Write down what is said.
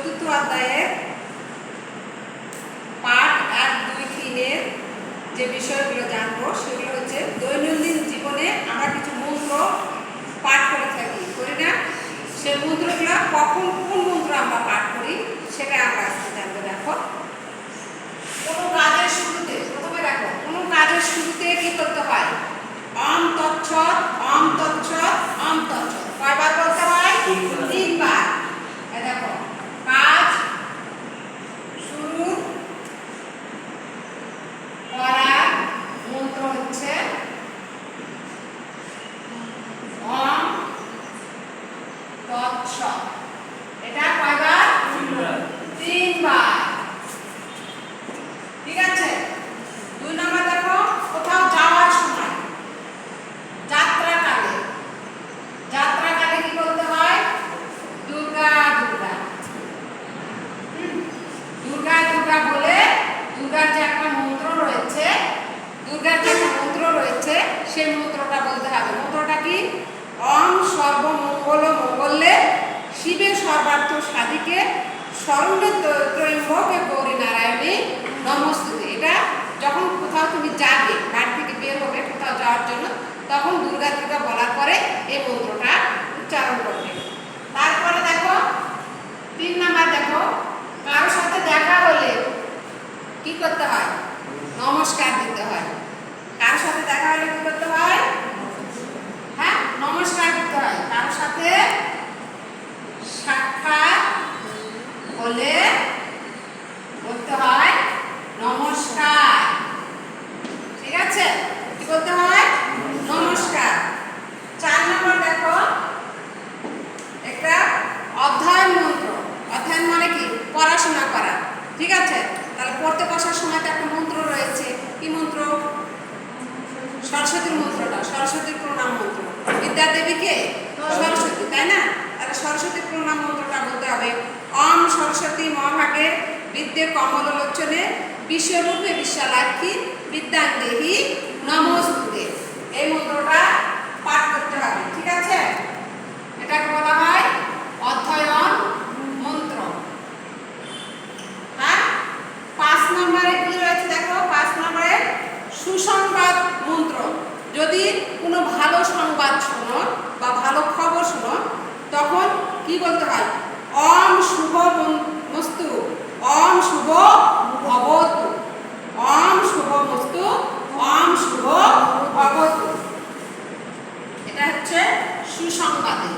চতুর্থ অধ্যায়ের পাঠ 1, 2, 3 যে বিষয়গুলো জানবো সেগুলো হচ্ছে দৈনন্দিন জীবনে আমরা কিছু মন্ত্র পাঠ করে থাকি, করি না? সেই মন্ত্রগুলো কখন কোন মন্ত্র আমরা পাঠ করি সেটা আমরা আজকে জানবো। দেখো, কোনো কাজের শুরুতে, প্রথমে দেখো কোনো কাজের শুরুতে কি করতে হয়? অম তৎসৎ, অম তৎসৎ, অম তৎসৎ। কয়বার বলতে হয়? 3 বার। এই দেখো, কাজ শুরু করার মন্ত্র হচ্ছে অম তৎসৎ। এটা কয়বার? 3 বার। ঠিক আছে। 2 নম্বর দেখো, কোথাও যাওয়ার সময়, যাত্রাকালে কি বলতে হয়? দুর্গা দুর্গা। দুর্গা দুর্গা বলে দুর্গার যে একটা মন্ত্র রয়েছে, সেই মন্ত্রটা বলতে হবে। মন্ত্রটা কি? ওম সর্বমঙ্গল মঙ্গলে শিবে সর্বার্থ সাধিকে শরণ্যে ত্রয়ম্বকে গৌরী নারায়ণী নমস্তুতে। এটা যখন কোথাও তুমি যাবে, বাড়ি থেকে বের হবে কোথাও যাওয়ার জন্য, তখন দুর্গা দুর্গা বলার পরে এই মন্ত্রটা উচ্চারণ করবে। তারপরে দেখো 3 নাম্বার দেখো, কারোর সাথে দেখা হলে কি করতে হয়? নমস্কার দিতে হয়। কারোর সাথে দেখা হলে কি করতে হয়? হ্যাঁ, নমস্কার দিতে হয়। কারোর সাথে সাক্ষাৎ হলে বলতে হয় নমস্কার। ঠিক আছে, কি বলতে হয়? নমস্কার। 4 নম্বর দেখো, একটা অধ্যয়ন মন্ত্র। অধ্যয়ন মানে কি? পড়াশোনা করা। ঠিক আছে, তাহলে পড়তে বসার সময় তো একটা মন্ত্র রয়েছে। কি মন্ত্র? সরস্বতীর মন্ত্রটা, সরস্বতীর প্রণাম মন্ত্র। বিদ্যা দেবীকে সরস্বতী, তাই না? তাহলে সরস্বতীর প্রণাম মন্ত্রটা বলতে হবে ওম সরস্বতী মহাভাগে বিদ্যে কমলোচনে বিশ্বরূপে বিশ্বালাক্ষী বিদ্যাং দেহি নমস্তুতে। এই মন্ত্রটা পাঠ করতে হবে। ঠিক আছে, এটাকে বলা হয় অধ্যয়ন মন্ত্র। হ্যাঁ, 5 নম্বরে কি রয়েছে দেখো, 5 নম্বরে সুসংবাদ মন্ত্র। যদি কোনো ভালো সংবাদ শোনো বা ভালো খবর শোনো, তখন কি বলতে হয়? ওম শুভ মস্তু, ওম শুভ ভবতু, ওম শুভ মস্তু, ওম শুভ ভবতু। এটা হচ্ছে সুসংবাদে।